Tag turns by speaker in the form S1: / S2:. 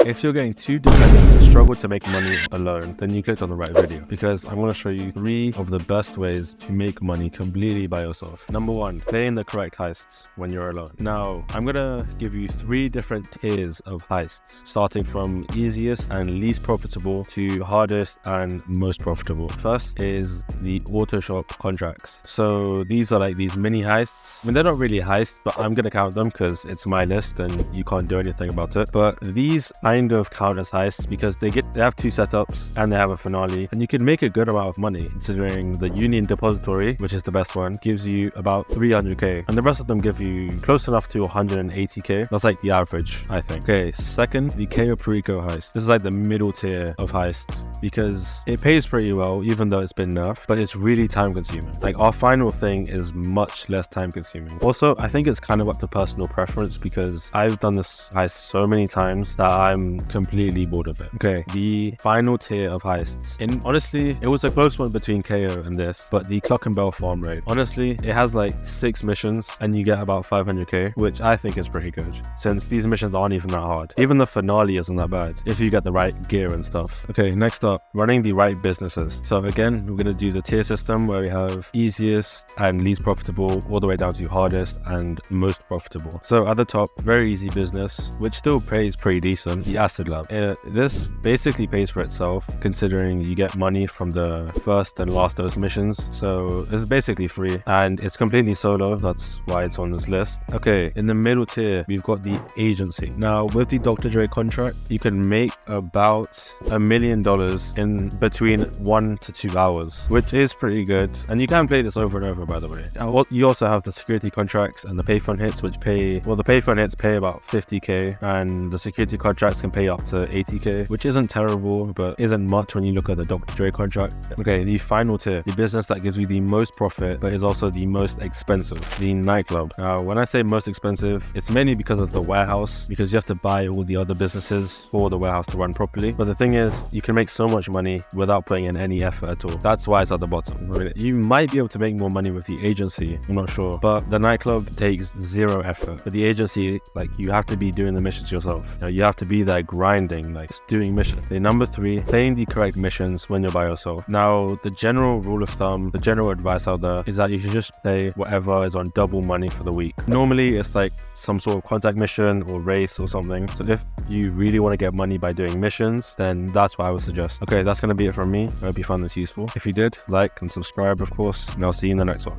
S1: If you're getting too dependent and struggle to make money alone, then you clicked on the right video, because I'm going to show you 3 of the best ways to make money completely by yourself. Number 1, playing the correct heists when you're alone. Now, I'm going to give you 3 different tiers of heists, starting from easiest and least profitable to hardest and most profitable. First is the auto shop contracts. So these are like these mini heists. I mean, they're not really heists, but I'm going to count them because it's my list and you can't do anything about it. But these kind of count as heists because they have 2 setups and they have a finale, and you can make a good amount of money considering the Union Depository, which is the best one, gives you about 300k, and the rest of them give you close enough to 180k. That's like the average, I think. Okay, second, the Cayo Perico heist. This is like the middle tier of heists because it pays pretty well, even though it's been nerfed, but it's really time consuming. Like, our final thing is much less time consuming. Also, I think it's kind of up to personal preference because I've done this heist so many times that I'm completely bored of it. Okay, the final tier of heists. And honestly, it was a close one between KO and this, but the Clock and Bell farm raid. Honestly, it has like 6 missions and you get about 500k, which I think is pretty good since these missions aren't even that hard. Even the finale isn't that bad if you get the right gear and stuff. Okay, next up, running the right businesses. So again, we're going to do the tier system where we have easiest and least profitable all the way down to hardest and most profitable. So at the top, very easy business, which still pays pretty decent, the acid lab. This basically pays for itself considering you get money from the first and last dose missions. So it's basically free and it's completely solo. That's why it's on this list. Okay, in the middle tier, we've got the agency. Now with the Dr. Dre contract, you can make about $1 million in between 1 to 2 hours, which is pretty good. And you can play this over and over, by the way. You also have the security contracts and the payphone hits, which pay, well, the payphone hits pay about 50k and the security contracts can pay up to 80k, which isn't terrible, but isn't much when you look at the Dr. Dre contract. Okay, the final tier, the business that gives you the most profit, but is also the most expensive, the nightclub. Now, when I say most expensive, it's mainly because of the warehouse, because you have to buy all the other businesses for the warehouse to run properly. But the thing is, you can make so much money without putting in any effort at all. That's why it's at the bottom. I mean, you might be able to make more money with the agency, I'm not sure, but the nightclub takes 0 effort. But the agency, like, you have to be doing the missions yourself. You have to be there grinding, like doing missions. Okay, number 3, playing the correct missions when you're by yourself. Now, the general rule of thumb, the general advice out there is that you should just play whatever is on double money for the week. Normally, it's like some sort of contact mission or race or something. So if you really want to get money by doing missions, then that's what I would suggest. Okay, that's going to be it from me. I hope you found this useful. If you did, like and subscribe, of course, and I'll see you in the next one.